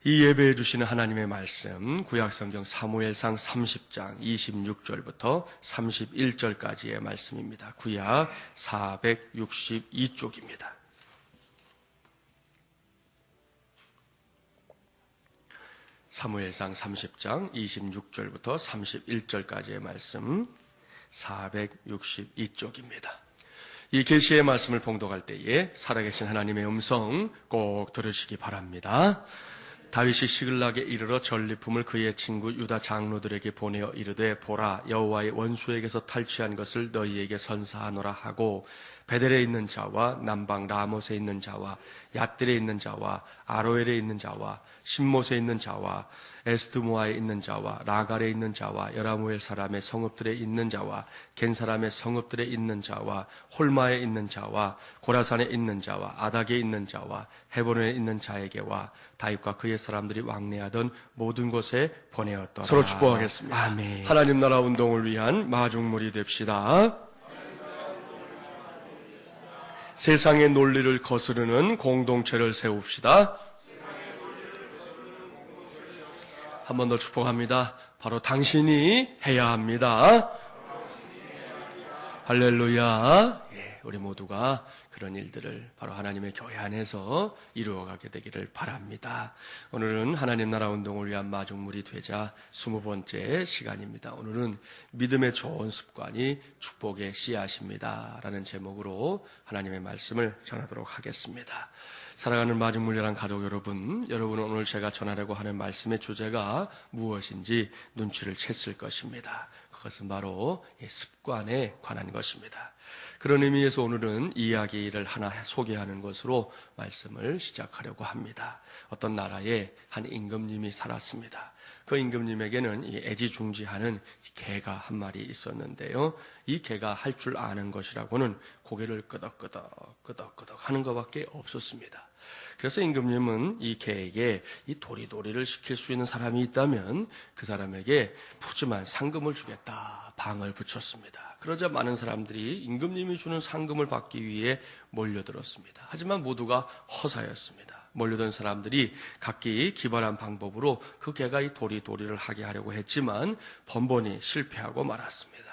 이 예배해 주시는 하나님의 말씀, 구약성경 사무엘상 30장 26절부터 31절까지의 말씀입니다. 구약 462쪽입니다. 사무엘상 30장 26절부터 31절까지의 말씀, 462쪽입니다. 이 계시의 말씀을 봉독할 때에 살아계신 하나님의 음성 꼭 들으시기 바랍니다. 다윗이 시글락에 이르러 전리품을 그의 친구 유다 장로들에게 보내어 이르되 보라, 여호와의 원수에게서 탈취한 것을 너희에게 선사하노라 하고, 베델에 있는 자와 남방 라못에 있는 자와 얏들에 있는 자와 아로엘에 있는 자와 신못에 있는 자와 에스드모아에 있는 자와 라갈에 있는 자와 여라무엘 사람의 성읍들에 있는 자와 겐 사람의 성읍들에 있는 자와 홀마에 있는 자와 고라산에 있는 자와 아닥에 있는 자와 헤브론에 있는 자에게와 다윗과 그의 사람들이 왕래하던 모든 곳에 보내었더라. 서로 축복하겠습니다. 아멘. 하나님 나라 운동을 위한 마중물이 됩시다. 세상의 논리를 거스르는 공동체를 세웁시다. 한 번 더 축복합니다. 바로 당신이 해야 합니다. 할렐루야. 우리 모두가 그런 일들을 바로 하나님의 교회 안에서 이루어가게 되기를 바랍니다. 오늘은 하나님 나라 운동을 위한 마중물이 되자 20번째 시간입니다. 오늘은 믿음의 좋은 습관이 축복의 씨앗입니다 라는 제목으로 하나님의 말씀을 전하도록 하겠습니다. 사랑하는 마중물이란 가족 여러분, 여러분은 오늘 제가 전하려고 하는 말씀의 주제가 무엇인지 눈치를 챘을 것입니다. 그것은 바로 습관에 관한 것입니다. 그런 의미에서 오늘은 이야기를 하나 소개하는 것으로 말씀을 시작하려고 합니다. 어떤 나라에 한 임금님이 살았습니다. 그 임금님에게는 애지중지하는 개가 한 마리 있었는데요. 이 개가 할 줄 아는 것이라고는 고개를 끄덕끄덕 하는 것밖에 없었습니다. 그래서 임금님은 이 개에게 이 도리도리를 시킬 수 있는 사람이 있다면 그 사람에게 푸짐한 상금을 주겠다 방을 붙였습니다. 그러자 많은 사람들이 임금님이 주는 상금을 받기 위해 몰려들었습니다. 하지만 모두가 허사였습니다. 몰려든 사람들이 각기 기발한 방법으로 그 개가 이 도리도리를 하게 하려고 했지만 번번이 실패하고 말았습니다.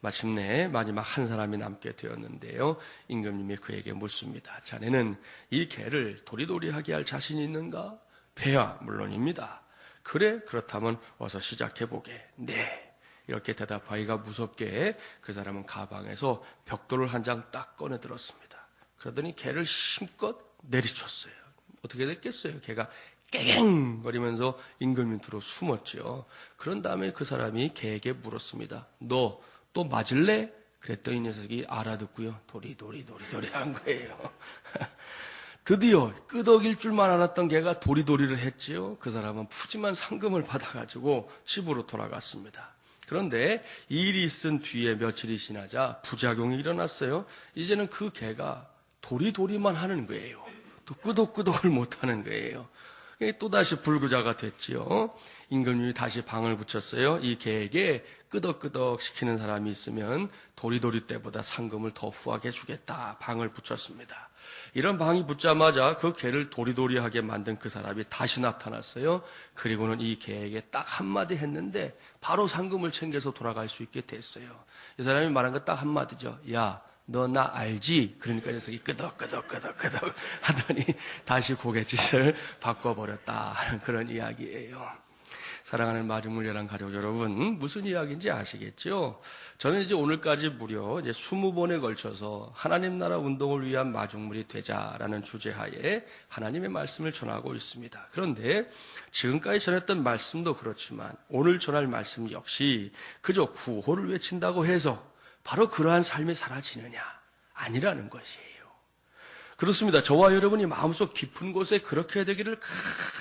마침내 마지막 한 사람이 남게 되었는데요. 임금님이 그에게 묻습니다. 자네는 이 개를 도리도리하게 할 자신이 있는가? 배야 물론입니다. 그래? 그렇다면 어서 시작해보게. 네. 이렇게 대답하기가 무섭게 그 사람은 가방에서 벽돌을 한 장 딱 꺼내 들었습니다. 그러더니 개를 힘껏 내리쳤어요. 어떻게 됐겠어요? 개가 깨갱거리면서 임금님 뒤로 숨었죠. 그런 다음에 그 사람이 개에게 물었습니다. 너 또 맞을래? 그랬더니 이 녀석이 알아듣고요. 도리도리 한 거예요. 드디어 끄덕일 줄만 알았던 개가 도리도리를 했지요. 그 사람은 푸짐한 상금을 받아가지고 집으로 돌아갔습니다. 그런데 이 일이 있은 뒤에 며칠이 지나자 부작용이 일어났어요. 이제는 그 개가 도리도리만 하는 거예요. 또 끄덕끄덕을 못하는 거예요. 또다시 불구자가 됐지요. 임금님이 다시 방을 붙였어요. 이 개에게 끄덕끄덕 시키는 사람이 있으면 도리도리 때보다 상금을 더 후하게 주겠다 방을 붙였습니다. 이런 방이 붙자마자 그 개를 도리도리하게 만든 그 사람이 다시 나타났어요. 그리고는 이 개에게 딱 한마디 했는데 바로 상금을 챙겨서 돌아갈 수 있게 됐어요. 이 사람이 말한 거 딱 한마디죠. 야, 너 나 알지? 그러니까 녀석이 끄덕끄덕 하더니 다시 고갯짓을 바꿔버렸다 하는 그런 이야기예요. 사랑하는 마중물이란 가족 여러분, 무슨 이야기인지 아시겠죠? 저는 이제 오늘까지 무려 20번에 걸쳐서 하나님 나라 운동을 위한 마중물이 되자라는 주제하에 하나님의 말씀을 전하고 있습니다. 그런데 지금까지 전했던 말씀도 그렇지만 오늘 전할 말씀 역시 그저 구호를 외친다고 해서 바로 그러한 삶이 사라지느냐? 아니라는 것이에요. 그렇습니다. 저와 여러분이 마음속 깊은 곳에 그렇게 되기를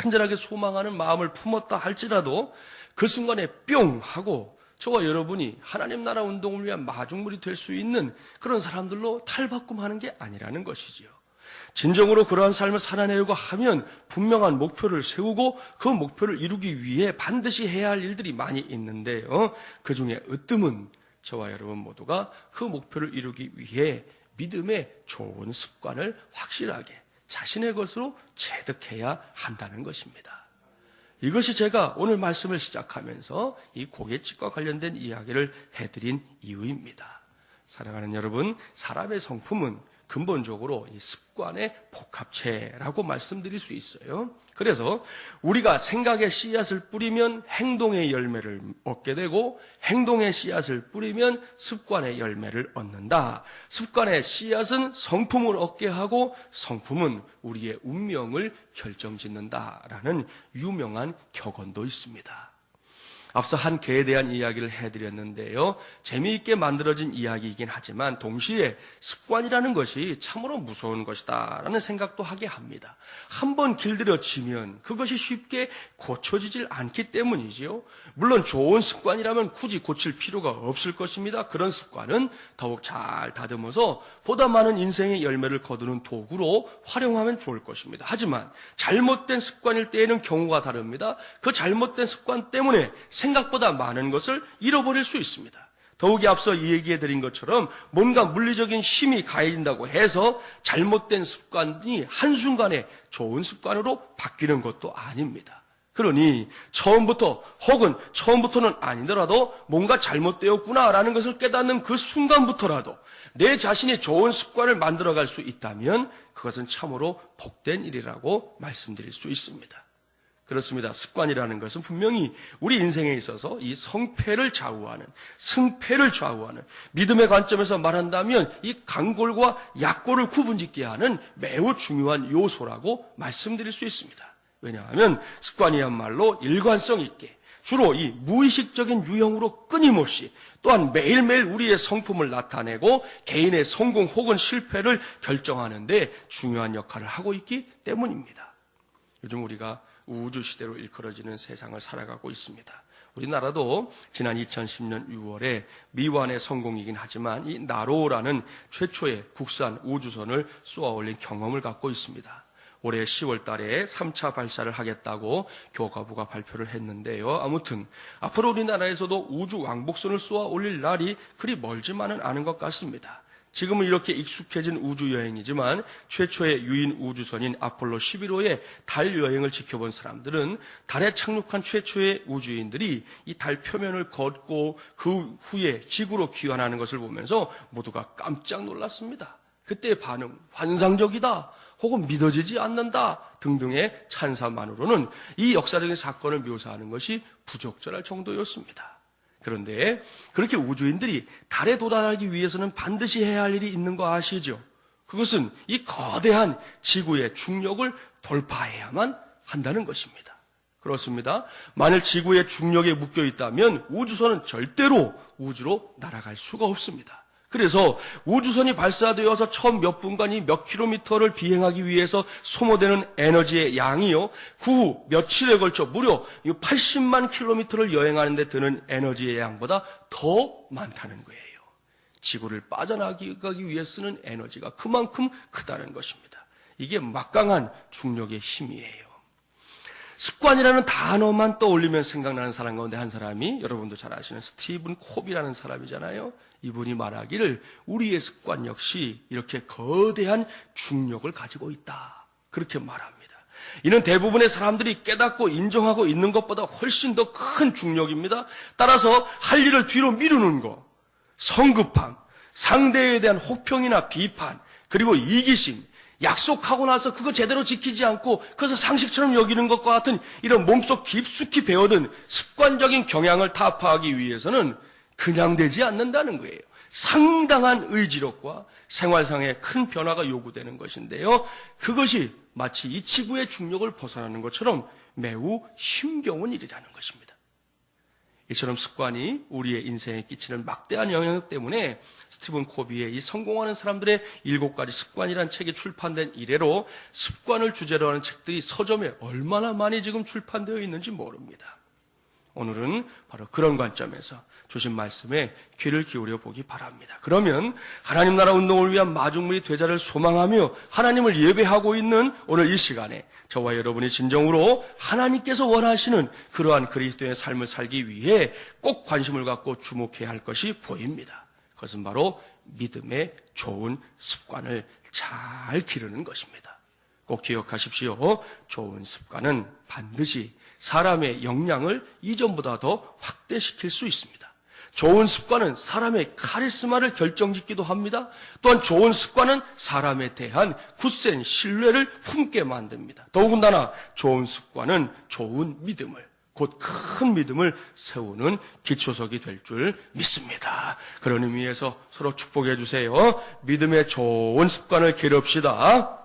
간절하게 소망하는 마음을 품었다 할지라도 그 순간에 뿅 하고 저와 여러분이 하나님 나라 운동을 위한 마중물이 될 수 있는 그런 사람들로 탈바꿈하는 게 아니라는 것이지요. 진정으로 그러한 삶을 살아내려고 하면 분명한 목표를 세우고 그 목표를 이루기 위해 반드시 해야 할 일들이 많이 있는데요. 그 중에 으뜸은 저와 여러분 모두가 그 목표를 이루기 위해 믿음의 좋은 습관을 확실하게 자신의 것으로 체득해야 한다는 것입니다. 이것이 제가 오늘 말씀을 시작하면서 이 고깃집과 관련된 이야기를 해드린 이유입니다. 사랑하는 여러분, 사람의 성품은 근본적으로 이 습관의 복합체라고 말씀드릴 수 있어요. 그래서 우리가 생각의 씨앗을 뿌리면 행동의 열매를 얻게 되고, 행동의 씨앗을 뿌리면 습관의 열매를 얻는다. 습관의 씨앗은 성품을 얻게 하고, 성품은 우리의 운명을 결정짓는다라는 유명한 격언도 있습니다. 앞서 한 개에 대한 이야기를 해드렸는데요. 재미있게 만들어진 이야기이긴 하지만 동시에 습관이라는 것이 참으로 무서운 것이다 라는 생각도 하게 합니다. 한번 길들여지면 그것이 쉽게 고쳐지질 않기 때문이지요. 물론 좋은 습관이라면 굳이 고칠 필요가 없을 것입니다. 그런 습관은 더욱 잘 다듬어서 보다 많은 인생의 열매를 거두는 도구로 활용하면 좋을 것입니다. 하지만 잘못된 습관일 때에는 경우가 다릅니다. 그 잘못된 습관 때문에 생각보다 많은 것을 잃어버릴 수 있습니다. 더욱이 앞서 얘기해드린 것처럼 뭔가 물리적인 힘이 가해진다고 해서 잘못된 습관이 한순간에 좋은 습관으로 바뀌는 것도 아닙니다. 그러니 처음부터 혹은 처음부터는 아니더라도 뭔가 잘못되었구나라는 것을 깨닫는 그 순간부터라도 내 자신이 좋은 습관을 만들어갈 수 있다면 그것은 참으로 복된 일이라고 말씀드릴 수 있습니다. 그렇습니다. 습관이라는 것은 분명히 우리 인생에 있어서 이 성패를 좌우하는, 승패를 좌우하는, 믿음의 관점에서 말한다면 이 강골과 약골을 구분짓게 하는 매우 중요한 요소라고 말씀드릴 수 있습니다. 왜냐하면 습관이야말로 일관성 있게 주로 이 무의식적인 유형으로 끊임없이 또한 매일매일 우리의 성품을 나타내고 개인의 성공 혹은 실패를 결정하는데 중요한 역할을 하고 있기 때문입니다. 요즘 우리가 우주시대로 일컬어지는 세상을 살아가고 있습니다. 우리나라도 지난 2010년 6월에 미완의 성공이긴 하지만 이 나로라는 최초의 국산 우주선을 쏘아 올린 경험을 갖고 있습니다. 올해 10월 달에 3차 발사를 하겠다고 교과부가 발표를 했는데요. 아무튼 앞으로 우리나라에서도 우주 왕복선을 쏘아 올릴 날이 그리 멀지만은 않은 것 같습니다. 지금은 이렇게 익숙해진 우주여행이지만 최초의 유인 우주선인 아폴로 11호의 달 여행을 지켜본 사람들은 달에 착륙한 최초의 우주인들이 이 달 표면을 걷고 그 후에 지구로 귀환하는 것을 보면서 모두가 깜짝 놀랐습니다. 그때의 반응, 환상적이다 혹은 믿어지지 않는다 등등의 찬사만으로는 이 역사적인 사건을 묘사하는 것이 부적절할 정도였습니다. 그런데 그렇게 우주인들이 달에 도달하기 위해서는 반드시 해야 할 일이 있는 거 아시죠? 그것은 이 거대한 지구의 중력을 돌파해야만 한다는 것입니다. 그렇습니다. 만일 지구의 중력에 묶여 있다면 우주선은 절대로 우주로 날아갈 수가 없습니다. 그래서 우주선이 발사되어서 처음 몇 분간 이 몇 킬로미터를 비행하기 위해서 소모되는 에너지의 양이요, 그 후 며칠에 걸쳐 무려 80만 킬로미터를 여행하는 데 드는 에너지의 양보다 더 많다는 거예요. 지구를 빠져나가기 위해 쓰는 에너지가 그만큼 크다는 것입니다. 이게 막강한 중력의 힘이에요. 습관이라는 단어만 떠올리면 생각나는 사람 가운데 한 사람이 여러분도 잘 아시는 스티븐 콥이라는 사람이잖아요. 이분이 말하기를 우리의 습관 역시 이렇게 거대한 중력을 가지고 있다. 그렇게 말합니다. 이는 대부분의 사람들이 깨닫고 인정하고 있는 것보다 훨씬 더 큰 중력입니다. 따라서 할 일을 뒤로 미루는 것, 성급함, 상대에 대한 혹평이나 비판, 그리고 이기심, 약속하고 나서 그거 제대로 지키지 않고 그것을 상식처럼 여기는 것과 같은 이런 몸속 깊숙이 배어든 습관적인 경향을 타파하기 위해서는 그냥 되지 않는다는 거예요. 상당한 의지력과 생활상의 큰 변화가 요구되는 것인데요. 그것이 마치 이 지구의 중력을 벗어나는 것처럼 매우 힘겨운 일이라는 것입니다. 이처럼 습관이 우리의 인생에 끼치는 막대한 영향력 때문에 스티븐 코비의 이 성공하는 사람들의 7가지 습관이라는 책이 출판된 이래로 습관을 주제로 하는 책들이 서점에 얼마나 많이 지금 출판되어 있는지 모릅니다. 오늘은 바로 그런 관점에서 주신 말씀에 귀를 기울여 보기 바랍니다. 그러면 하나님 나라 운동을 위한 마중물이 되자를 소망하며 하나님을 예배하고 있는 오늘 이 시간에 저와 여러분이 진정으로 하나님께서 원하시는 그러한 그리스도의 삶을 살기 위해 꼭 관심을 갖고 주목해야 할 것이 보입니다. 그것은 바로 믿음의 좋은 습관을 잘 기르는 것입니다. 꼭 기억하십시오. 좋은 습관은 반드시 사람의 역량을 이전보다 더 확대시킬 수 있습니다. 좋은 습관은 사람의 카리스마를 결정짓기도 합니다. 또한 좋은 습관은 사람에 대한 굳센 신뢰를 품게 만듭니다. 더군다나 좋은 습관은 좋은 믿음을, 곧 큰 믿음을 세우는 기초석이 될 줄 믿습니다. 그런 의미에서 서로 축복해 주세요. 믿음의 좋은 습관을 기릅시다.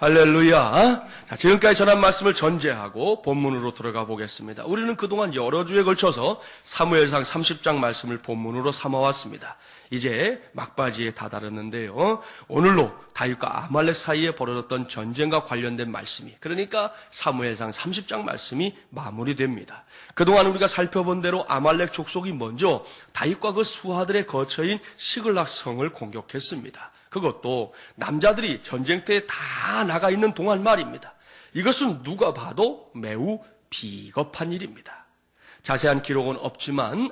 할렐루야. 자, 지금까지 전한 말씀을 전제하고 본문으로 들어가 보겠습니다. 우리는 그동안 여러 주에 걸쳐서 사무엘상 30장 말씀을 본문으로 삼아왔습니다. 이제 막바지에 다다랐는데요. 오늘로 다윗과 아말렉 사이에 벌어졌던 전쟁과 관련된 말씀이, 그러니까 사무엘상 30장 말씀이 마무리됩니다. 그동안 우리가 살펴본 대로 아말렉 족속이 먼저 다윗과 그 수하들의 거처인 시글락 성을 공격했습니다. 그것도 남자들이 전쟁터에 다 나가 있는 동안 말입니다. 이것은 누가 봐도 매우 비겁한 일입니다. 자세한 기록은 없지만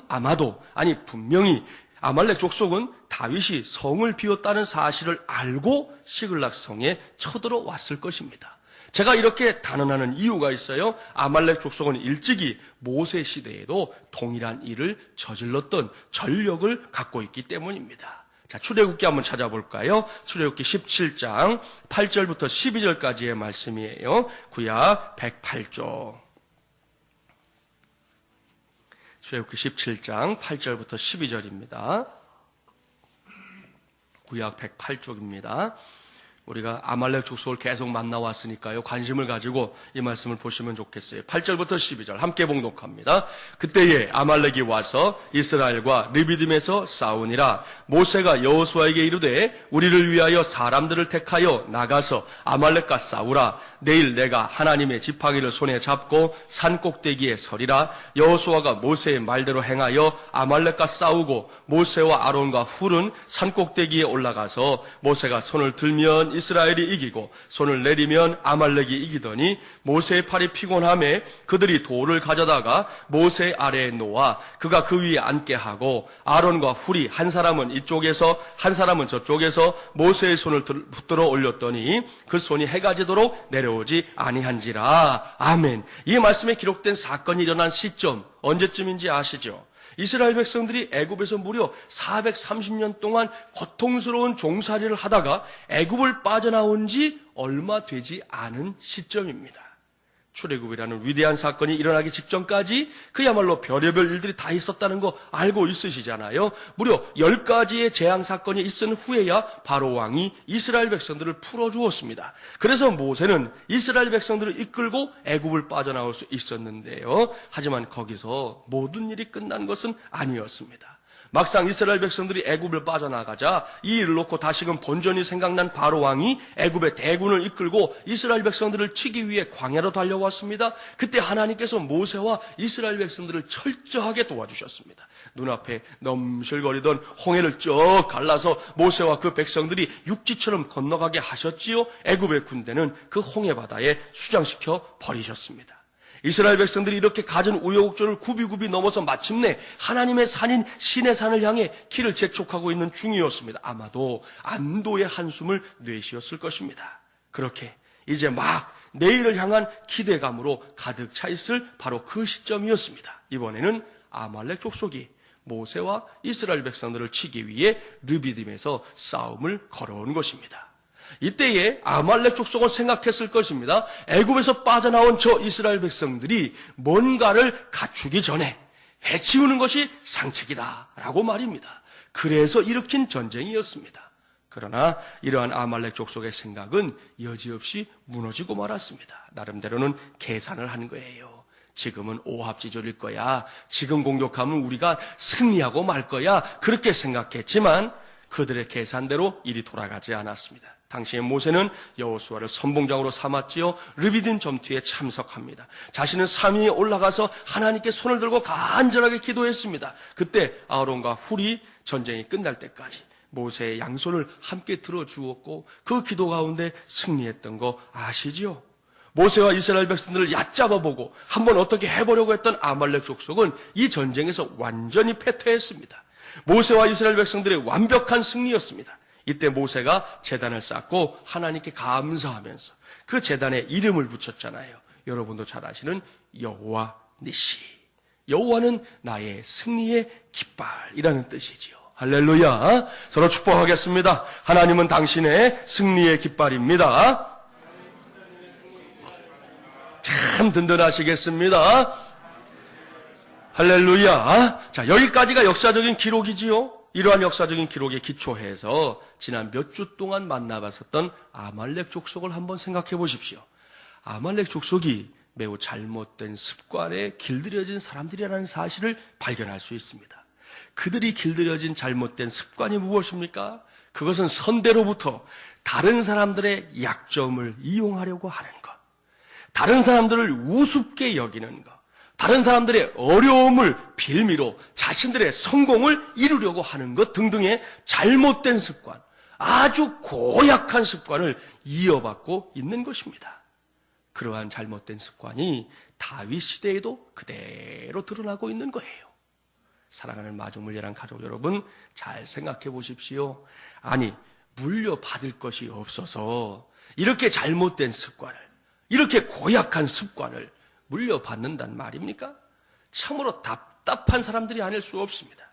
분명히 아말렉 족속은 다윗이 성을 비웠다는 사실을 알고 시글락 성에 쳐들어왔을 것입니다. 제가 이렇게 단언하는 이유가 있어요. 아말렉 족속은 일찍이 모세 시대에도 동일한 일을 저질렀던 전력을 갖고 있기 때문입니다. 자, 출애굽기 한번 찾아볼까요? 출애굽기 17장 8절부터 12절까지의 말씀이에요. 구약 108쪽. 출애굽기 17장 8절부터 12절입니다. 구약 108쪽입니다. 우리가 아말렉 족속을 계속 만나왔으니까요. 관심을 가지고 이 말씀을 보시면 좋겠어요. 8절부터 12절 함께 봉독합니다. 그때에 아말렉이 와서 이스라엘과 르비딤에서 싸우니라. 모세가 여호수아에게 이르되 우리를 위하여 사람들을 택하여 나가서 아말렉과 싸우라. 내일 내가 하나님의 지팡이를 손에 잡고 산 꼭대기에 서리라. 여호수아가 모세의 말대로 행하여 아말렉과 싸우고 모세와 아론과 훌은 산 꼭대기에 올라가서 모세가 손을 들면 이스라엘이 이기고 손을 내리면 아말렉이 이기더니 모세의 팔이 피곤함에 그들이 돌을 가져다가 모세 아래에 놓아 그가 그 위에 앉게 하고 아론과 훌이 한 사람은 이쪽에서 한 사람은 저쪽에서 모세의 손을 붙들어 올렸더니 그 손이 해가 지도록 내려오지 아니한지라. 아멘. 이 말씀에 기록된 사건이 일어난 시점 언제쯤인지 아시죠? 이스라엘 백성들이 애굽에서 무려 430년 동안 고통스러운 종살이를 하다가 애굽을 빠져나온 지 얼마 되지 않은 시점입니다. 출애굽이라는 위대한 사건이 일어나기 직전까지 그야말로 별의별 일들이 다 있었다는 거 알고 있으시잖아요. 무려 10가지의 재앙 사건이 있은 후에야 바로 왕이 이스라엘 백성들을 풀어주었습니다. 그래서 모세는 이스라엘 백성들을 이끌고 애굽을 빠져나올 수 있었는데요. 하지만 거기서 모든 일이 끝난 것은 아니었습니다. 막상 이스라엘 백성들이 애굽을 빠져나가자 이 일을 놓고 다시금 본전이 생각난 바로 왕이 애굽의 대군을 이끌고 이스라엘 백성들을 치기 위해 광야로 달려왔습니다. 그때 하나님께서 모세와 이스라엘 백성들을 철저하게 도와주셨습니다. 눈앞에 넘실거리던 홍해를 쭉 갈라서 모세와 그 백성들이 육지처럼 건너가게 하셨지요. 애굽의 군대는 그 홍해 바다에 수장시켜 버리셨습니다. 이스라엘 백성들이 이렇게 갖은 우여곡절을 굽이굽이 넘어서 마침내 하나님의 산인 시내산을 향해 길을 재촉하고 있는 중이었습니다. 아마도 안도의 한숨을 내쉬었을 것입니다. 그렇게 이제 막 내일을 향한 기대감으로 가득 차 있을 바로 그 시점이었습니다. 이번에는 아말렉 족속이 모세와 이스라엘 백성들을 치기 위해 르비딤에서 싸움을 걸어온 것입니다. 이때에 아말렉 족속은 생각했을 것입니다. 애굽에서 빠져나온 저 이스라엘 백성들이 뭔가를 갖추기 전에 해치우는 것이 상책이다라고 말입니다. 그래서 일으킨 전쟁이었습니다. 그러나 이러한 아말렉 족속의 생각은 여지없이 무너지고 말았습니다. 나름대로는 계산을 한 거예요. 지금은 오합지졸일 거야. 지금 공격하면 우리가 승리하고 말 거야. 그렇게 생각했지만 그들의 계산대로 일이 돌아가지 않았습니다. 당시에 모세는 여호수아를 선봉장으로 삼았지요. 르비딤 전투에 참석합니다. 자신은 산 위에 올라가서 하나님께 손을 들고 간절하게 기도했습니다. 그때 아론과 훌이 전쟁이 끝날 때까지 모세의 양손을 함께 들어주었고 그 기도 가운데 승리했던 거 아시지요? 모세와 이스라엘 백성들을 얕잡아보고 한번 어떻게 해보려고 했던 아말렉 족속은 이 전쟁에서 완전히 패퇴했습니다. 모세와 이스라엘 백성들의 완벽한 승리였습니다. 이때 모세가 제단을 쌓고 하나님께 감사하면서 그 제단에 이름을 붙였잖아요. 여러분도 잘 아시는 여호와 니시. 여호와는 나의 승리의 깃발이라는 뜻이지요. 할렐루야. 서로 축복하겠습니다. 하나님은 당신의 승리의 깃발입니다. 참 든든하시겠습니다. 할렐루야. 자, 여기까지가 역사적인 기록이지요. 이러한 역사적인 기록에 기초해서 지난 몇 주 동안 만나봤었던 아말렉 족속을 한번 생각해 보십시오. 아말렉 족속이 매우 잘못된 습관에 길들여진 사람들이라는 사실을 발견할 수 있습니다. 그들이 길들여진 잘못된 습관이 무엇입니까? 그것은 선대로부터 다른 사람들의 약점을 이용하려고 하는 것, 다른 사람들을 우습게 여기는 것, 다른 사람들의 어려움을 빌미로 자신들의 성공을 이루려고 하는 것 등등의 잘못된 습관, 아주 고약한 습관을 이어받고 있는 것입니다. 그러한 잘못된 습관이 다윗 시대에도 그대로 드러나고 있는 거예요. 사랑하는 마중물려랑 가족 여러분, 잘 생각해 보십시오. 아니, 물려받을 것이 없어서 이렇게 잘못된 습관을, 이렇게 고약한 습관을 물려받는단 말입니까? 참으로 답답한 사람들이 아닐 수 없습니다.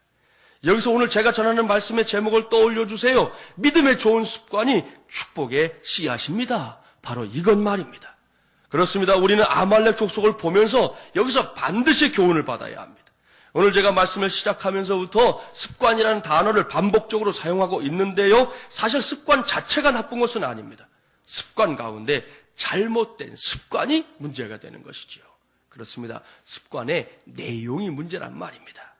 여기서 오늘 제가 전하는 말씀의 제목을 떠올려 주세요. 믿음의 좋은 습관이 축복의 씨앗입니다. 바로 이것 말입니다. 그렇습니다. 우리는 아말렉 족속을 보면서 여기서 반드시 교훈을 받아야 합니다. 오늘 제가 말씀을 시작하면서부터 습관이라는 단어를 반복적으로 사용하고 있는데요. 사실 습관 자체가 나쁜 것은 아닙니다. 습관 가운데 잘못된 습관이 문제가 되는 것이지요. 그렇습니다. 습관의 내용이 문제란 말입니다.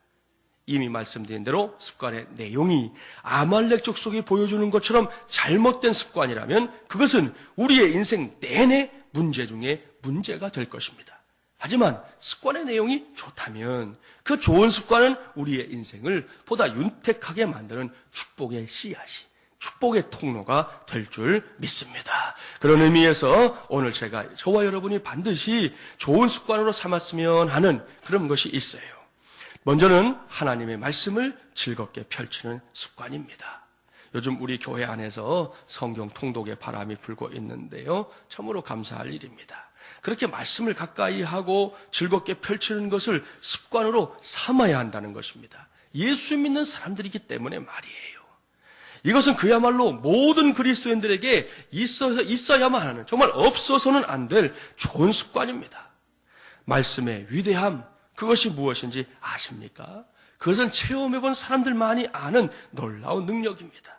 이미 말씀드린 대로 습관의 내용이 아말렉 족속이 보여주는 것처럼 잘못된 습관이라면 그것은 우리의 인생 내내 문제 중에 문제가 될 것입니다. 하지만 습관의 내용이 좋다면 그 좋은 습관은 우리의 인생을 보다 윤택하게 만드는 축복의 씨앗이, 축복의 통로가 될 줄 믿습니다. 그런 의미에서 오늘 저와 여러분이 반드시 좋은 습관으로 삼았으면 하는 그런 것이 있어요. 먼저는 하나님의 말씀을 즐겁게 펼치는 습관입니다. 요즘 우리 교회 안에서 성경 통독의 바람이 불고 있는데요. 참으로 감사할 일입니다. 그렇게 말씀을 가까이 하고 즐겁게 펼치는 것을 습관으로 삼아야 한다는 것입니다. 예수 믿는 사람들이기 때문에 말이에요. 이것은 그야말로 모든 그리스도인들에게 있어야만 하는, 정말 없어서는 안 될 좋은 습관입니다. 말씀의 위대함, 그것이 무엇인지 아십니까? 그것은 체험해본 사람들만이 아는 놀라운 능력입니다.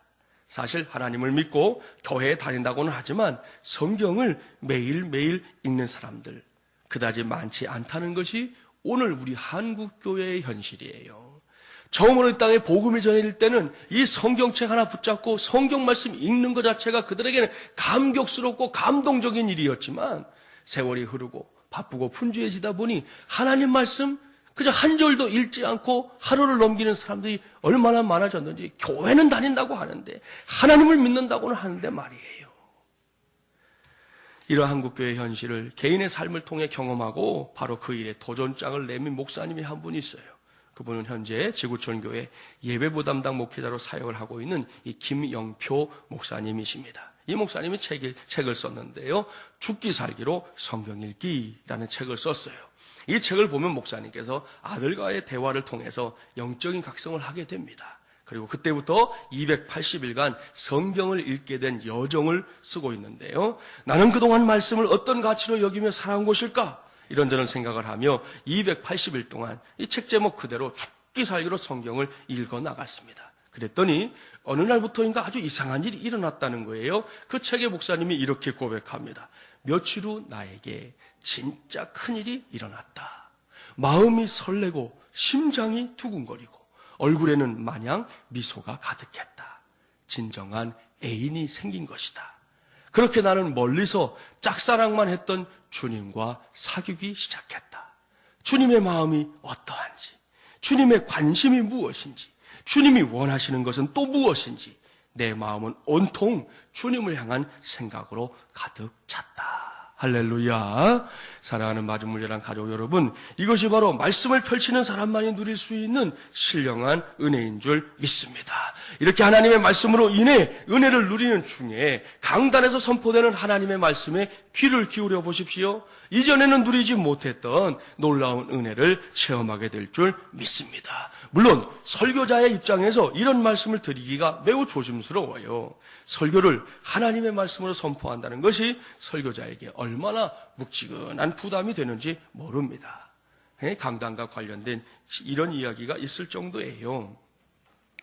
사실 하나님을 믿고 교회에 다닌다고는 하지만 성경을 매일매일 읽는 사람들 그다지 많지 않다는 것이 오늘 우리 한국교회의 현실이에요. 처음으로 이 땅에 복음이 전해질 때는 이 성경책 하나 붙잡고 성경 말씀 읽는 것 자체가 그들에게는 감격스럽고 감동적인 일이었지만 세월이 흐르고 바쁘고 분주해지다 보니 하나님 말씀 그저 한 절도 읽지 않고 하루를 넘기는 사람들이 얼마나 많아졌는지 교회는 다닌다고 하는데 하나님을 믿는다고는 하는데 말이에요. 이러한 한국교회 현실을 개인의 삶을 통해 경험하고 바로 그 일에 도전장을 내민 목사님이 한 분 있어요. 그분은 현재 지구촌교회 예배부 담당 목회자로 사역을 하고 있는 이 김영표 목사님이십니다. 이 목사님이 책을 썼는데요. 죽기 살기로 성경 읽기라는 책을 썼어요. 이 책을 보면 목사님께서 아들과의 대화를 통해서 영적인 각성을 하게 됩니다. 그리고 그때부터 280일간 성경을 읽게 된 여정을 쓰고 있는데요. 나는 그동안 말씀을 어떤 가치로 여기며 살아온 것일까? 이런저런 생각을 하며 280일 동안 이 책 제목 그대로 죽기 살기로 성경을 읽어 나갔습니다. 그랬더니 어느 날부터인가 아주 이상한 일이 일어났다는 거예요. 그 책의 목사님이 이렇게 고백합니다. 며칠 후 나에게 진짜 큰일이 일어났다. 마음이 설레고 심장이 두근거리고 얼굴에는 마냥 미소가 가득했다. 진정한 애인이 생긴 것이다. 그렇게 나는 멀리서 짝사랑만 했던 주님과 사귀기 시작했다. 주님의 마음이 어떠한지, 주님의 관심이 무엇인지, 주님이 원하시는 것은 또 무엇인지 내 마음은 온통 주님을 향한 생각으로 가득 찼다. 할렐루야. 사랑하는 마중물려란 가족 여러분, 이것이 바로 말씀을 펼치는 사람만이 누릴 수 있는 신령한 은혜인 줄 믿습니다. 이렇게 하나님의 말씀으로 인해 은혜를 누리는 중에 강단에서 선포되는 하나님의 말씀에 귀를 기울여 보십시오. 이전에는 누리지 못했던 놀라운 은혜를 체험하게 될 줄 믿습니다. 물론 설교자의 입장에서 이런 말씀을 드리기가 매우 조심스러워요. 설교를 하나님의 말씀으로 선포한다는 것이 설교자에게 얼마나 묵직한 부담이 되는지 모릅니다. 강단과 관련된 이런 이야기가 있을 정도예요.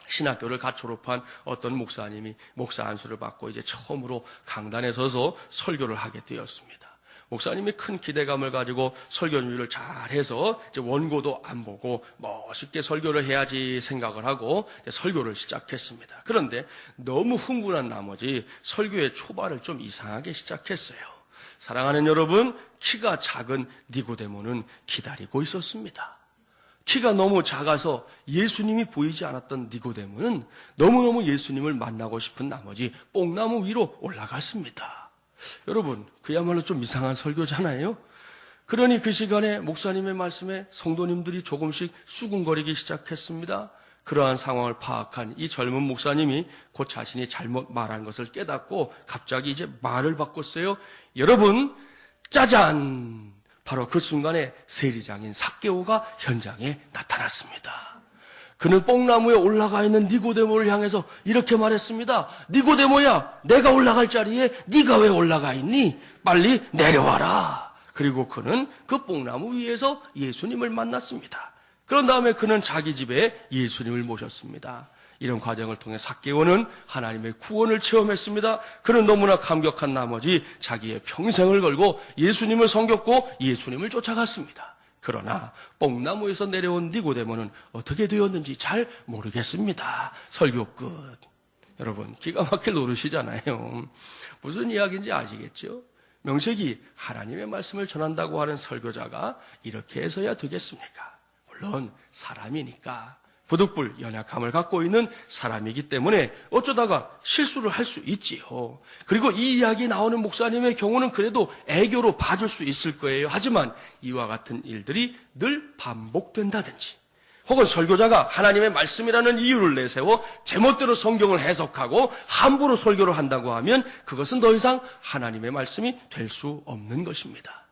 신학교를 갓 졸업한 어떤 목사님이 목사 안수를 받고 이제 처음으로 강단에 서서 설교를 하게 되었습니다. 목사님이 큰 기대감을 가지고 설교 준비를 잘해서 이제 원고도 안 보고 멋있게 설교를 해야지 생각을 하고 이제 설교를 시작했습니다. 그런데 너무 흥분한 나머지 설교의 초반을 좀 이상하게 시작했어요. 사랑하는 여러분, 키가 작은 니고데모는 기다리고 있었습니다. 키가 너무 작아서 예수님이 보이지 않았던 니고데모는 너무너무 예수님을 만나고 싶은 나머지 뽕나무 위로 올라갔습니다. 여러분, 그야말로 좀 이상한 설교잖아요. 그러니 그 시간에 목사님의 말씀에 성도님들이 조금씩 수군거리기 시작했습니다. 그러한 상황을 파악한 이 젊은 목사님이 곧 자신이 잘못 말한 것을 깨닫고 갑자기 이제 말을 바꿨어요. 여러분, 짜잔! 바로 그 순간에 세리장인 삭개오가 현장에 나타났습니다. 그는 뽕나무에 올라가 있는 니고데모를 향해서 이렇게 말했습니다. 니고데모야, 내가 올라갈 자리에 네가 왜 올라가 있니? 빨리 내려와라. 그리고 그는 그 뽕나무 위에서 예수님을 만났습니다. 그런 다음에 그는 자기 집에 예수님을 모셨습니다. 이런 과정을 통해 삭개오는 하나님의 구원을 체험했습니다. 그는 너무나 감격한 나머지 자기의 평생을 걸고 예수님을 섬겼고 예수님을 쫓아갔습니다. 그러나 뽕나무에서 내려온 니고데모는 어떻게 되었는지 잘 모르겠습니다. 설교 끝. 여러분, 기가 막힐 노릇이잖아요. 무슨 이야기인지 아시겠죠? 명색이 하나님의 말씀을 전한다고 하는 설교자가 이렇게 해서야 되겠습니까? 물론 사람이니까 부득불 연약함을 갖고 있는 사람이기 때문에 어쩌다가 실수를 할 수 있지요. 그리고 이 이야기 나오는 목사님의 경우는 그래도 애교로 봐줄 수 있을 거예요. 하지만 이와 같은 일들이 늘 반복된다든지 혹은 설교자가 하나님의 말씀이라는 이유를 내세워 제멋대로 성경을 해석하고 함부로 설교를 한다고 하면 그것은 더 이상 하나님의 말씀이 될 수 없는 것입니다.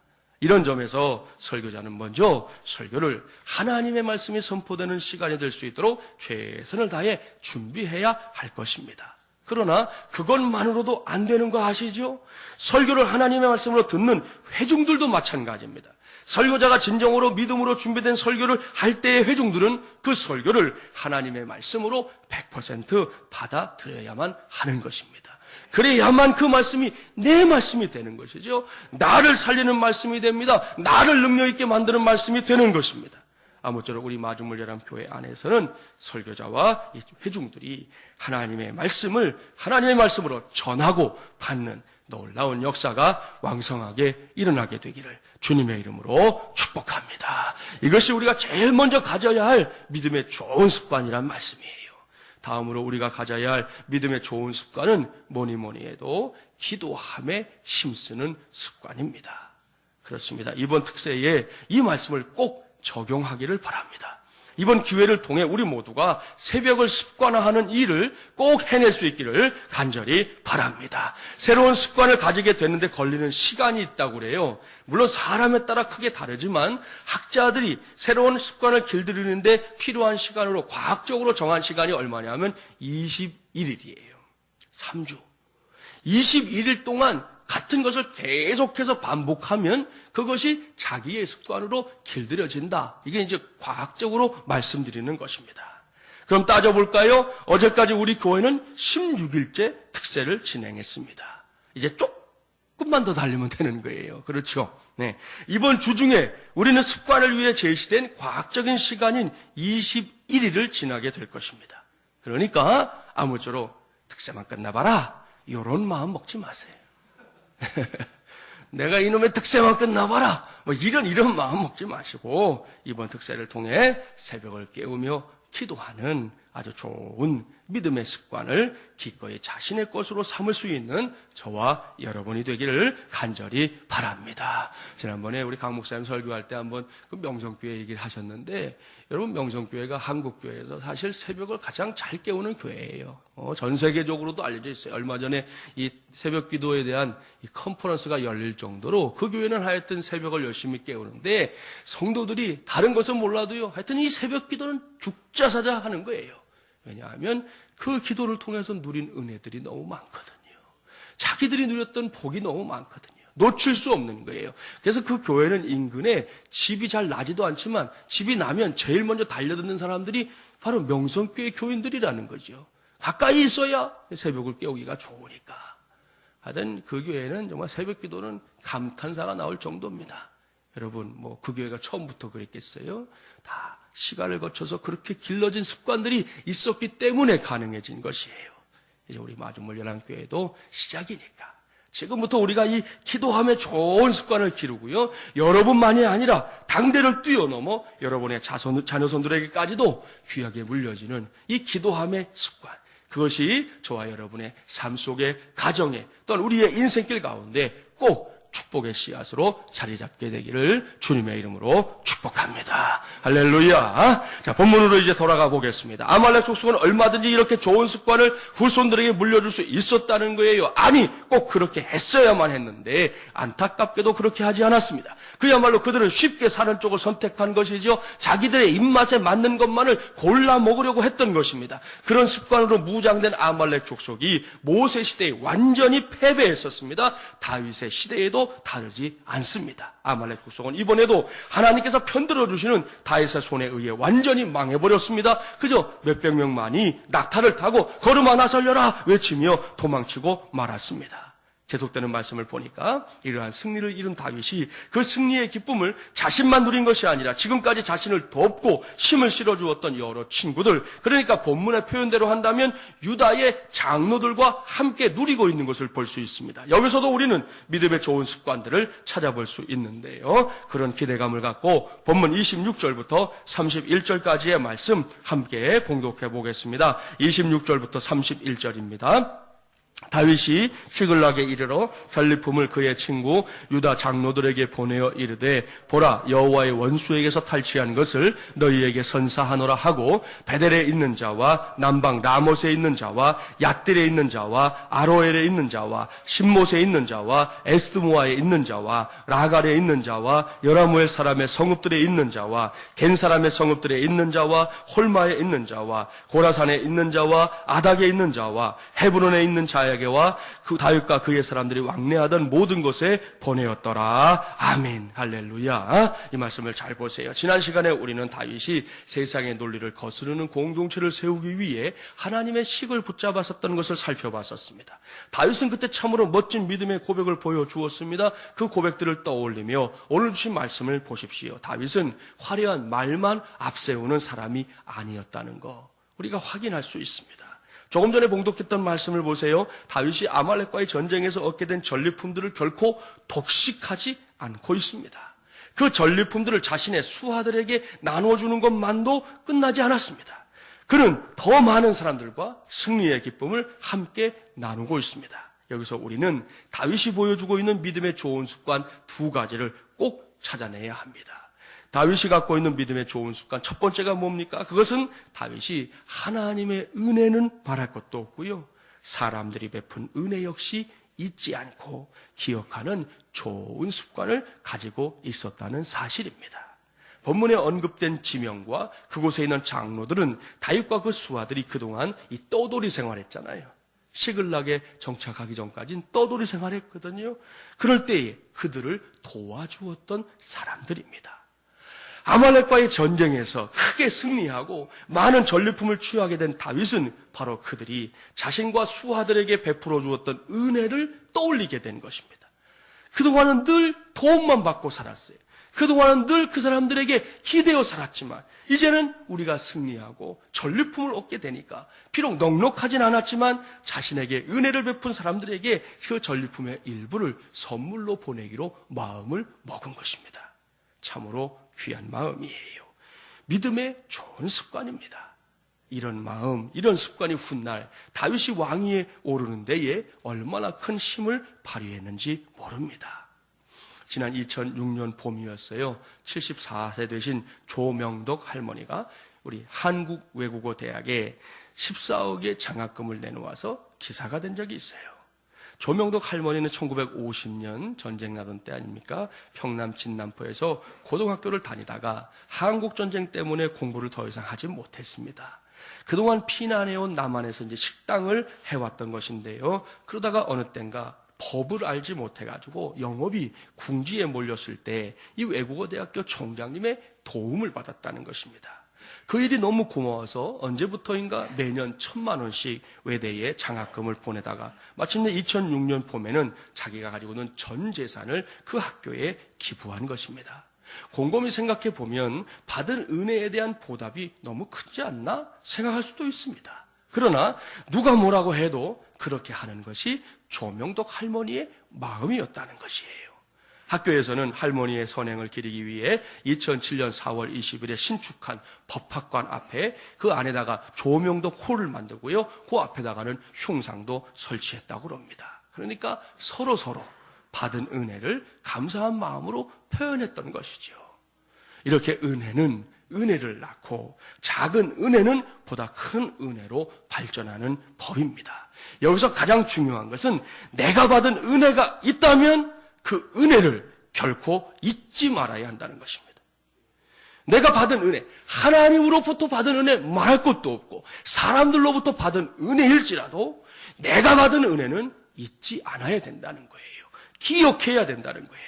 이런 점에서 설교자는 먼저 설교를 하나님의 말씀이 선포되는 시간이 될 수 있도록 최선을 다해 준비해야 할 것입니다. 그러나 그것만으로도 안 되는 거 아시죠? 설교를 하나님의 말씀으로 듣는 회중들도 마찬가지입니다. 설교자가 진정으로 믿음으로 준비된 설교를 할 때의 회중들은 그 설교를 하나님의 말씀으로 100% 받아들여야만 하는 것입니다. 그래야만 그 말씀이 내 말씀이 되는 것이죠. 나를 살리는 말씀이 됩니다. 나를 능력 있게 만드는 말씀이 되는 것입니다. 아무쪼록 우리 마중물려람 교회 안에서는 설교자와 회중들이 하나님의 말씀을 하나님의 말씀으로 전하고 받는 놀라운 역사가 왕성하게 일어나게 되기를 주님의 이름으로 축복합니다. 이것이 우리가 제일 먼저 가져야 할 믿음의 좋은 습관이란 말씀이에요. 다음으로 우리가 가져야 할 믿음의 좋은 습관은 뭐니 해도 기도함에 힘쓰는 습관입니다. 그렇습니다. 이번 특세에 이 말씀을 꼭 적용하기를 바랍니다. 이번 기회를 통해 우리 모두가 새벽을 습관화하는 일을 꼭 해낼 수 있기를 간절히 바랍니다. 새로운 습관을 가지게 되는데 걸리는 시간이 있다고 그래요. 물론 사람에 따라 크게 다르지만 학자들이 새로운 습관을 길들이는데 필요한 시간으로 과학적으로 정한 시간이 얼마냐면 21일이에요. 3주. 21일 동안 같은 것을 계속해서 반복하면 그것이 자기의 습관으로 길들여진다. 이게 이제 과학적으로 말씀드리는 것입니다. 그럼 따져볼까요? 어제까지 우리 교회는 16일째 특세를 진행했습니다. 이제 조금만 더 달리면 되는 거예요. 그렇죠? 네. 이번 주 중에 우리는 습관을 위해 제시된 과학적인 시간인 21일을 지나게 될 것입니다. 그러니까 아무쪼록 특세만 끝나봐라. 이런 마음 먹지 마세요. 내가 이놈의 특세만 끝나봐라. 이런 마음 먹지 마시고 이번 특세를 통해 새벽을 깨우며 기도하는 아주 좋은 믿음의 습관을 기꺼이 자신의 것으로 삼을 수 있는 저와 여러분이 되기를 간절히 바랍니다. 지난번에 우리 강 목사님 설교할 때 한번 그 명성교회 얘기를 하셨는데, 여러분 명성교회가 한국교회에서 사실 새벽을 가장 잘 깨우는 교회예요. 전 세계적으로도 알려져 있어요. 얼마 전에 이 새벽 기도에 대한 이 컨퍼런스가 열릴 정도로 그 교회는 하여튼 새벽을 열심히 깨우는데, 성도들이 다른 것은 몰라도요, 하여튼 이 새벽 기도는 죽자사자 하는 거예요. 왜냐하면 그 기도를 통해서 누린 은혜들이 너무 많거든요. 자기들이 누렸던 복이 너무 많거든요. 놓칠 수 없는 거예요. 그래서 그 교회는 인근에 집이 잘 나지도 않지만 집이 나면 제일 먼저 달려드는 사람들이 바로 명성교회 교인들이라는 거죠. 가까이 있어야 새벽을 깨우기가 좋으니까. 하여튼 그 교회는 정말 새벽 기도는 감탄사가 나올 정도입니다. 여러분, 뭐 그 교회가 처음부터 그랬겠어요? 다 시간을 거쳐서 그렇게 길러진 습관들이 있었기 때문에 가능해진 것이에요. 이제 우리 마중물 연합교회도 시작이니까 지금부터 우리가 이 기도함의 좋은 습관을 기르고요, 여러분만이 아니라 당대를 뛰어넘어 여러분의 자녀손들에게까지도 귀하게 물려지는 이 기도함의 습관, 그것이 저와 여러분의 삶 속의 가정에 또는 우리의 인생길 가운데 꼭 축복의 씨앗으로 자리 잡게 되기를 주님의 이름으로 축복합니다. 할렐루야. 자, 본문으로 이제 돌아가 보겠습니다. 아말렉 족속은 얼마든지 이렇게 좋은 습관을 후손들에게 물려줄 수 있었다는 거예요. 아니, 꼭 그렇게 했어야만 했는데 안타깝게도 그렇게 하지 않았습니다. 그야말로 그들은 쉽게 사는 쪽을 선택한 것이죠. 자기들의 입맛에 맞는 것만을 골라 먹으려고 했던 것입니다. 그런 습관으로 무장된 아말렉 족속이 모세 시대에 완전히 패배했었습니다. 다윗의 시대에도 다르지 않습니다. 아말렉 족속은 이번에도 하나님께서 편들어 주시는 다윗의 손에 의해 완전히 망해버렸습니다. 그저 몇백 명만이 낙타를 타고 걸음아 나설려라 외치며 도망치고 말았습니다. 계속되는 말씀을 보니까 이러한 승리를 이룬 다윗이 그 승리의 기쁨을 자신만 누린 것이 아니라 지금까지 자신을 돕고 힘을 실어주었던 여러 친구들, 그러니까 본문의 표현대로 한다면 유다의 장로들과 함께 누리고 있는 것을 볼 수 있습니다. 여기서도 우리는 믿음의 좋은 습관들을 찾아볼 수 있는데요, 그런 기대감을 갖고 본문 26절부터 31절까지의 말씀 함께 봉독해 보겠습니다. 26절부터 31절입니다. 다윗이 시글락에 이르러 전리품을 그의 친구 유다 장로들에게 보내어 이르되, 보라, 여호와의 원수에게서 탈취한 것을 너희에게 선사하노라 하고 베델에 있는 자와 남방 라못에 있는 자와 얏딜에 있는 자와 아로엘에 있는 자와 신못에 있는 자와 에스드모아에 있는 자와 라갈에 있는 자와 여라무엘 사람의 성읍들에 있는 자와 겐 사람의 성읍들에 있는 자와 홀마에 있는 자와 고라산에 있는 자와 아닥에 있는 자와 헤브론에 있는 자에게와 그 다윗과 그의 사람들이 왕래하던 모든 곳에 보내었더라. 아멘. 할렐루야. 이 말씀을 잘 보세요. 지난 시간에 우리는 다윗이 세상의 논리를 거스르는 공동체를 세우기 위해 하나님의 식을 붙잡았었던 것을 살펴봤었습니다. 다윗은 그때 참으로 멋진 믿음의 고백을 보여주었습니다. 그 고백들을 떠올리며 오늘 주신 말씀을 보십시오. 다윗은 화려한 말만 앞세우는 사람이 아니었다는 거 우리가 확인할 수 있습니다. 조금 전에 봉독했던 말씀을 보세요. 다윗이 아말렉과의 전쟁에서 얻게 된 전리품들을 결코 독식하지 않고 있습니다. 그 전리품들을 자신의 수하들에게 나눠주는 것만도 끝나지 않았습니다. 그는 더 많은 사람들과 승리의 기쁨을 함께 나누고 있습니다. 여기서 우리는 다윗이 보여주고 있는 믿음의 좋은 습관 두 가지를 꼭 찾아내야 합니다. 다윗이 갖고 있는 믿음의 좋은 습관 첫 번째가 뭡니까? 그것은 다윗이 하나님의 은혜는 바랄 것도 없고요, 사람들이 베푼 은혜 역시 잊지 않고 기억하는 좋은 습관을 가지고 있었다는 사실입니다. 본문에 언급된 지명과 그곳에 있는 장로들은 다윗과 그 수하들이 그동안 이 떠돌이 생활했잖아요. 시글락에 정착하기 전까지는 떠돌이 생활했거든요. 그럴 때에 그들을 도와주었던 사람들입니다. 아말렉과의 전쟁에서 크게 승리하고 많은 전리품을 취하게 된 다윗은 바로 그들이 자신과 수하들에게 베풀어 주었던 은혜를 떠올리게 된 것입니다. 그동안은 늘 도움만 받고 살았어요. 그동안은 늘 그 사람들에게 기대어 살았지만 이제는 우리가 승리하고 전리품을 얻게 되니까 비록 넉넉하진 않았지만 자신에게 은혜를 베푼 사람들에게 그 전리품의 일부를 선물로 보내기로 마음을 먹은 것입니다. 참으로 귀한 마음이에요. 믿음의 좋은 습관입니다. 이런 마음, 이런 습관이 훗날 다윗이 왕위에 오르는 데에 얼마나 큰 힘을 발휘했는지 모릅니다. 지난 2006년 봄이었어요. 74세 되신 조명덕 할머니가 우리 한국외국어대학에 14억의 장학금을 내놓아서 기사가 된 적이 있어요. 조명덕 할머니는 1950년 전쟁 나던 때 아닙니까? 평남 진남포에서 고등학교를 다니다가 한국전쟁 때문에 공부를 더 이상 하지 못했습니다. 그동안 피난해온 남한에서 이제 식당을 해왔던 것인데요. 그러다가 어느 땐가 법을 알지 못해가지고 영업이 궁지에 몰렸을 때 이 외국어대학교 총장님의 도움을 받았다는 것입니다. 그 일이 너무 고마워서 언제부터인가 매년 1,000만 원씩 외대에 장학금을 보내다가 마침내 2006년 봄에는 자기가 가지고 있는 전 재산을 그 학교에 기부한 것입니다. 곰곰이 생각해 보면 받은 은혜에 대한 보답이 너무 크지 않나 생각할 수도 있습니다. 그러나 누가 뭐라고 해도 그렇게 하는 것이 조명덕 할머니의 마음이었다는 것이에요. 학교에서는 할머니의 선행을 기리기 위해 2007년 4월 20일에 신축한 법학관 앞에 그 안에다가 조명덕 홀을 만들고요. 그 앞에다가는 흉상도 설치했다고 합니다. 그러니까 서로 받은 은혜를 감사한 마음으로 표현했던 것이죠. 이렇게 은혜는 은혜를 낳고 작은 은혜는 보다 큰 은혜로 발전하는 법입니다. 여기서 가장 중요한 것은 내가 받은 은혜가 있다면 그 은혜를 결코 잊지 말아야 한다는 것입니다. 내가 받은 은혜, 하나님으로부터 받은 은혜 말할 것도 없고 사람들로부터 받은 은혜일지라도 내가 받은 은혜는 잊지 않아야 된다는 거예요. 기억해야 된다는 거예요.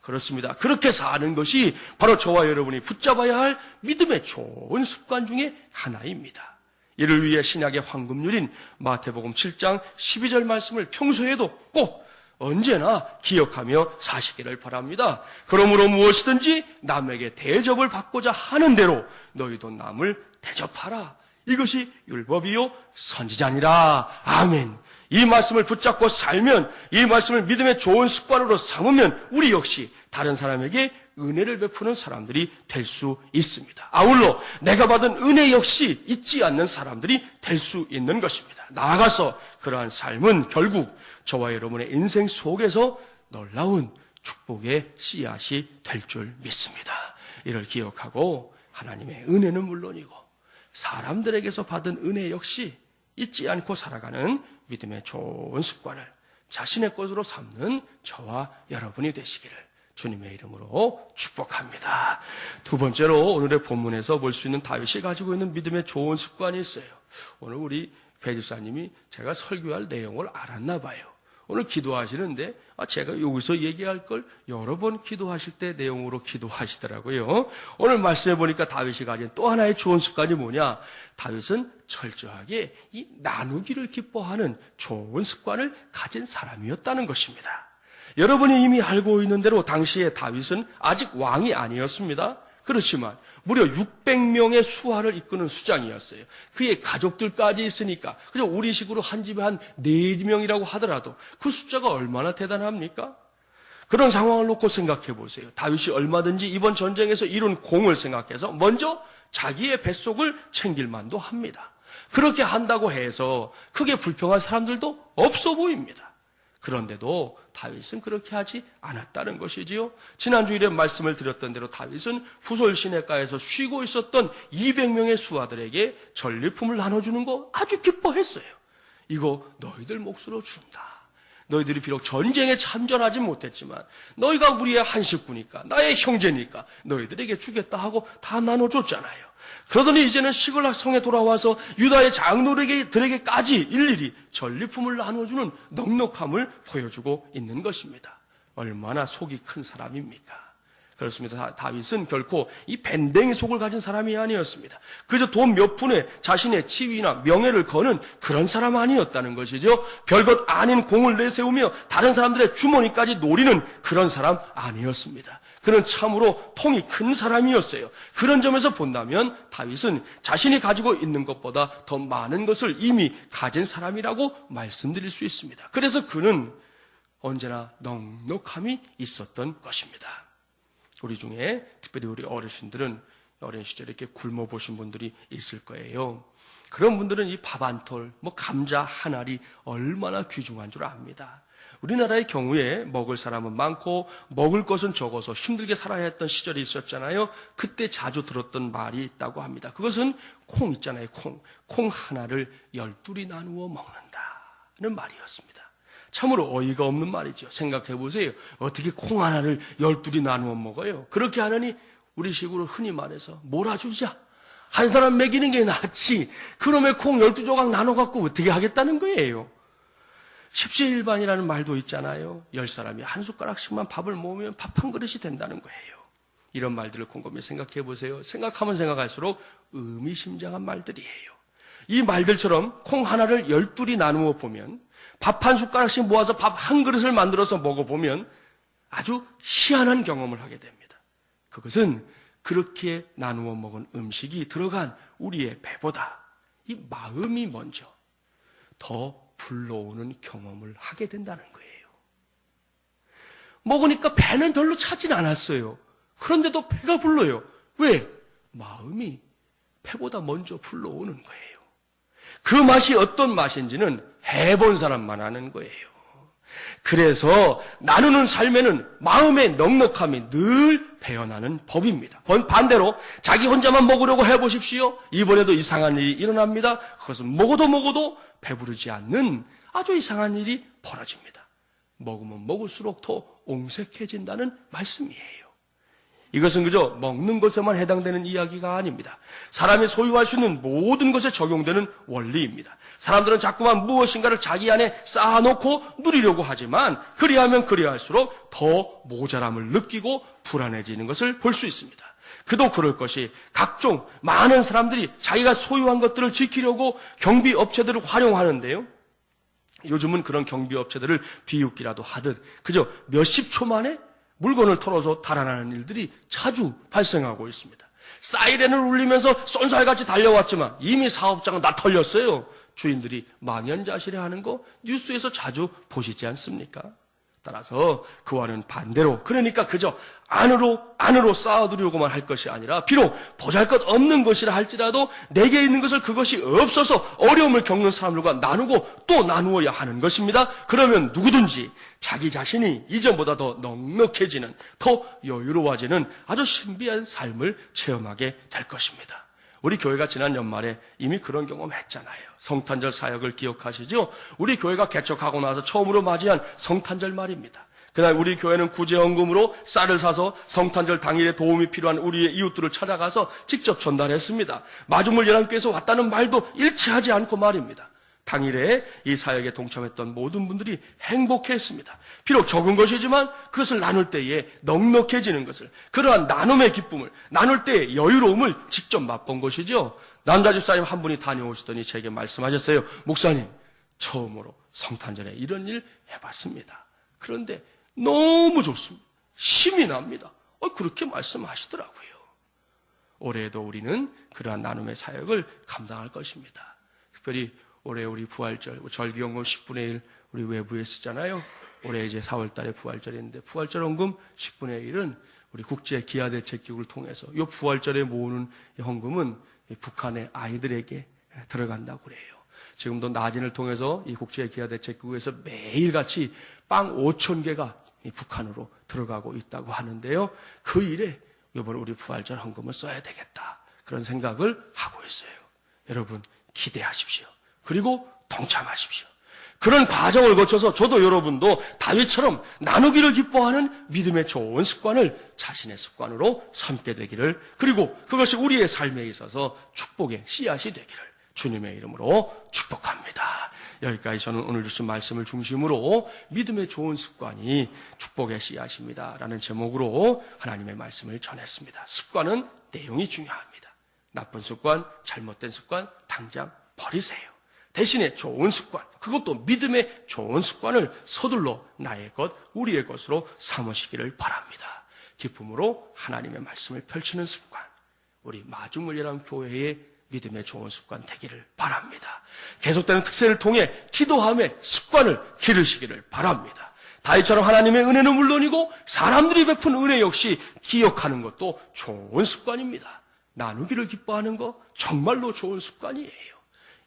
그렇습니다. 그렇게 사는 것이 바로 저와 여러분이 붙잡아야 할 믿음의 좋은 습관 중에 하나입니다. 이를 위해 신약의 황금률인 마태복음 7장 12절 말씀을 평소에도 꼭 언제나 기억하며 사시기를 바랍니다. 그러므로 무엇이든지 남에게 대접을 받고자 하는 대로 너희도 남을 대접하라. 이것이 율법이요 선지자니라. 아멘. 이 말씀을 붙잡고 살면, 이 말씀을 믿음의 좋은 습관으로 삼으면 우리 역시 다른 사람에게 은혜를 베푸는 사람들이 될 수 있습니다. 아울러 내가 받은 은혜 역시 잊지 않는 사람들이 될 수 있는 것입니다. 나아가서 그러한 삶은 결국 저와 여러분의 인생 속에서 놀라운 축복의 씨앗이 될 줄 믿습니다. 이를 기억하고 하나님의 은혜는 물론이고 사람들에게서 받은 은혜 역시 잊지 않고 살아가는 믿음의 좋은 습관을 자신의 것으로 삼는 저와 여러분이 되시기를 주님의 이름으로 축복합니다. 두 번째로 오늘의 본문에서 볼 수 있는 다윗이 가지고 있는 믿음의 좋은 습관이 있어요. 오늘 우리 배 집사님이 제가 설교할 내용을 알았나 봐요. 오늘 기도하시는데 제가 여기서 얘기할 걸 여러 번 기도하실 때 내용으로 기도하시더라고요. 오늘 말씀해 보니까 다윗이 가진 또 하나의 좋은 습관이 뭐냐? 다윗은 철저하게 이 나누기를 기뻐하는 좋은 습관을 가진 사람이었다는 것입니다. 여러분이 이미 알고 있는 대로 당시에 다윗은 아직 왕이 아니었습니다. 그렇지만 무려 600명의 수하를 이끄는 수장이었어요. 그의 가족들까지 있으니까 그저 우리식으로 한 집에 한 4명이라고 하더라도 그 숫자가 얼마나 대단합니까? 그런 상황을 놓고 생각해 보세요. 다윗이 얼마든지 이번 전쟁에서 이룬 공을 생각해서 먼저 자기의 뱃속을 챙길 만도 합니다. 그렇게 한다고 해서 크게 불평할 사람들도 없어 보입니다. 그런데도 다윗은 그렇게 하지 않았다는 것이지요. 지난 주일에 말씀을 드렸던 대로 다윗은 후솔 시내가에서 쉬고 있었던 200명의 수하들에게 전리품을 나눠주는 거 아주 기뻐했어요. 이거 너희들 몫으로 준다. 너희들이 비록 전쟁에 참전하지 못했지만 너희가 우리의 한 식구니까 나의 형제니까 너희들에게 주겠다 하고 다 나눠줬잖아요. 그러더니 이제는 시글락성에 돌아와서 유다의 장로들에게까지 일일이 전리품을 나눠주는 넉넉함을 보여주고 있는 것입니다. 얼마나 속이 큰 사람입니까? 그렇습니다. 다윗은 결코 이 밴댕이 속을 가진 사람이 아니었습니다. 그저 돈 몇 푼에 자신의 지위나 명예를 거는 그런 사람 아니었다는 것이죠. 별것 아닌 공을 내세우며 다른 사람들의 주머니까지 노리는 그런 사람 아니었습니다. 그는 참으로 통이 큰 사람이었어요. 그런 점에서 본다면 다윗은 자신이 가지고 있는 것보다 더 많은 것을 이미 가진 사람이라고 말씀드릴 수 있습니다. 그래서 그는 언제나 넉넉함이 있었던 것입니다. 우리 중에 특별히 우리 어르신들은 어린 시절에 이렇게 굶어 보신 분들이 있을 거예요. 그런 분들은 이 밥 한 톨, 감자 한 알이 얼마나 귀중한 줄 압니다. 우리나라의 경우에 먹을 사람은 많고 먹을 것은 적어서 힘들게 살아야 했던 시절이 있었잖아요. 그때 자주 들었던 말이 있다고 합니다. 그것은 콩 있잖아요. 콩 하나를 12이 나누어 먹는다는 말이었습니다. 참으로 어이가 없는 말이죠. 생각해 보세요. 어떻게 콩 하나를 12이 나누어 먹어요? 그렇게 하느니 우리식으로 흔히 말해서 몰아주자. 한 사람 먹이는 게 낫지. 그놈의 콩 12조각 나눠 갖고 어떻게 하겠다는 거예요? 십시일반이라는 말도 있잖아요. 10사람이 한 숟가락씩만 밥을 모으면 밥 한 그릇이 된다는 거예요. 이런 말들을 곰곰이 생각해 보세요. 생각하면 생각할수록 의미심장한 말들이에요. 이 말들처럼 콩 하나를 12이 나누어 보면 밥 한 숟가락씩 모아서 밥 한 그릇을 만들어서 먹어보면 아주 희한한 경험을 하게 됩니다. 그것은 그렇게 나누어 먹은 음식이 들어간 우리의 배보다 이 마음이 먼저 더 불러오는 경험을 하게 된다는 거예요. 먹으니까 배는 별로 차진 않았어요. 그런데도 배가 불러요. 왜? 마음이 배보다 먼저 불러오는 거예요. 그 맛이 어떤 맛인지는 해본 사람만 아는 거예요. 그래서 나누는 삶에는 마음의 넉넉함이 늘 배어나는 법입니다. 반대로 자기 혼자만 먹으려고 해보십시오. 이번에도 이상한 일이 일어납니다. 그것은 먹어도 배부르지 않는 아주 이상한 일이 벌어집니다. 먹으면 먹을수록 더 옹색해진다는 말씀이에요. 이것은 그저 먹는 것에만 해당되는 이야기가 아닙니다. 사람이 소유할 수 있는 모든 것에 적용되는 원리입니다. 사람들은 자꾸만 무엇인가를 자기 안에 쌓아놓고 누리려고 하지만 그리하면 그리할수록 더 모자람을 느끼고 불안해지는 것을 볼 수 있습니다. 그도 그럴 것이 각종 많은 사람들이 자기가 소유한 것들을 지키려고 경비업체들을 활용하는데요. 요즘은 그런 경비업체들을 비웃기라도 하듯 그저 몇십 초 만에 물건을 털어서 달아나는 일들이 자주 발생하고 있습니다. 사이렌을 울리면서 쏜살같이 달려왔지만 이미 사업장은 다 털렸어요. 주인들이 망연자실해하는 거 뉴스에서 자주 보시지 않습니까? 따라서 그와는 반대로 그러니까 그저 안으로 쌓아두려고만 할 것이 아니라 비록 보잘것없는 것이라 할지라도 내게 있는 것을 그것이 없어서 어려움을 겪는 사람들과 나누고 또 나누어야 하는 것입니다. 그러면 누구든지 자기 자신이 이전보다 더 넉넉해지는 더 여유로워지는 아주 신비한 삶을 체험하게 될 것입니다. 우리 교회가 지난 연말에 이미 그런 경험했잖아요. 성탄절 사역을 기억하시죠? 우리 교회가 개척하고 나서 처음으로 맞이한 성탄절 말입니다. 그날 우리 교회는 구제헌금으로 쌀을 사서 성탄절 당일에 도움이 필요한 우리의 이웃들을 찾아가서 직접 전달했습니다. 마중물 연합교회에서 왔다는 말도 일치하지 않고 말입니다. 당일에 이 사역에 동참했던 모든 분들이 행복했습니다. 비록 적은 것이지만 그것을 나눌 때에 넉넉해지는 것을, 그러한 나눔의 기쁨을, 나눌 때의 여유로움을 직접 맛본 것이죠. 남자 집사님 한 분이 다녀오시더니 제게 말씀하셨어요. 목사님, 처음으로 성탄절에 이런 일 해봤습니다. 그런데 너무 좋습니다. 힘이 납니다. 그렇게 말씀하시더라고요. 올해도 우리는 그러한 나눔의 사역을 감당할 것입니다. 특별히 올해 우리 부활절, 절기연금 10분의 1 우리 외부에 쓰잖아요. 올해 이제 4월 달에 부활절인데 부활절 헌금 10분의 1은 우리 국제기아대책기구를 통해서 이 부활절에 모으는 헌금은 북한의 아이들에게 들어간다고 그래요. 지금도 나진을 통해서 이 국제기아대책기구에서 매일같이 빵 5,000개가 북한으로 들어가고 있다고 하는데요. 그 일에 이번 우리 부활절 헌금을 써야 되겠다. 그런 생각을 하고 있어요. 여러분 기대하십시오. 그리고 동참하십시오. 그런 과정을 거쳐서 저도 여러분도 다윗처럼 나누기를 기뻐하는 믿음의 좋은 습관을 자신의 습관으로 삼게 되기를, 그리고 그것이 우리의 삶에 있어서 축복의 씨앗이 되기를 주님의 이름으로 축복합니다. 여기까지 저는 오늘 주신 말씀을 중심으로 믿음의 좋은 습관이 축복의 씨앗입니다 라는 제목으로 하나님의 말씀을 전했습니다. 습관은 내용이 중요합니다. 나쁜 습관, 잘못된 습관 당장 버리세요. 대신에 좋은 습관, 그것도 믿음의 좋은 습관을 서둘러 나의 것, 우리의 것으로 삼으시기를 바랍니다. 기쁨으로 하나님의 말씀을 펼치는 습관, 우리 마중물이라는 교회의 믿음의 좋은 습관 되기를 바랍니다. 계속되는 특세를 통해 기도함의 습관을 기르시기를 바랍니다. 다윗처럼 하나님의 은혜는 물론이고 사람들이 베푼 은혜 역시 기억하는 것도 좋은 습관입니다. 나누기를 기뻐하는 것 정말로 좋은 습관이에요.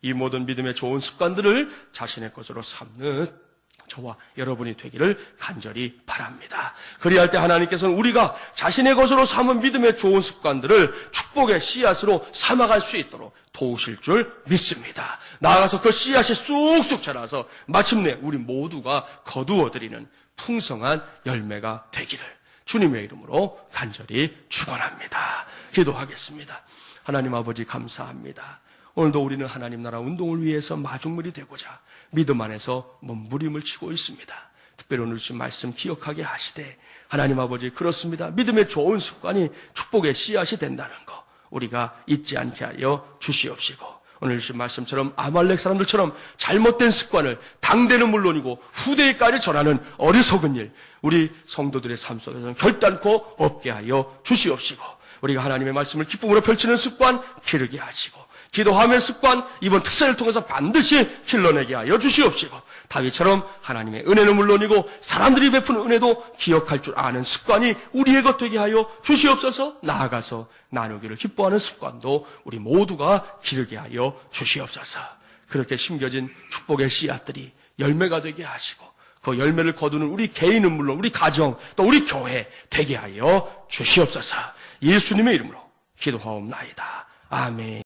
이 모든 믿음의 좋은 습관들을 자신의 것으로 삼는 저와 여러분이 되기를 간절히 바랍니다. 그리할 때 하나님께서는 우리가 자신의 것으로 삼은 믿음의 좋은 습관들을 축복의 씨앗으로 삼아갈 수 있도록 도우실 줄 믿습니다. 나아가서 그 씨앗이 쑥쑥 자라서 마침내 우리 모두가 거두어드리는 풍성한 열매가 되기를 주님의 이름으로 간절히 축원합니다. 기도하겠습니다. 하나님 아버지 감사합니다. 오늘도 우리는 하나님 나라 운동을 위해서 마중물이 되고자 믿음 안에서 몸부림을 치고 있습니다. 특별히 오늘 주신 말씀 기억하게 하시되 하나님 아버지 그렇습니다. 믿음의 좋은 습관이 축복의 씨앗이 된다는 거 우리가 잊지 않게 하여 주시옵시고 오늘 주신 말씀처럼 아말렉 사람들처럼 잘못된 습관을 당대는 물론이고 후대에까지 전하는 어리석은 일 우리 성도들의 삶 속에서는 결단코 없게 하여 주시옵시고 우리가 하나님의 말씀을 기쁨으로 펼치는 습관 기르게 하시고 기도함의 습관 이번 특세를 통해서 반드시 길러내게 하여 주시옵시고 다윗처럼 하나님의 은혜는 물론이고 사람들이 베푸는 은혜도 기억할 줄 아는 습관이 우리의 것 되게 하여 주시옵소서. 나아가서 나누기를 기뻐하는 습관도 우리 모두가 기르게 하여 주시옵소서. 그렇게 심겨진 축복의 씨앗들이 열매가 되게 하시고 그 열매를 거두는 우리 개인은 물론 우리 가정 또 우리 교회 되게 하여 주시옵소서. 예수님의 이름으로 기도하옵나이다. 아멘.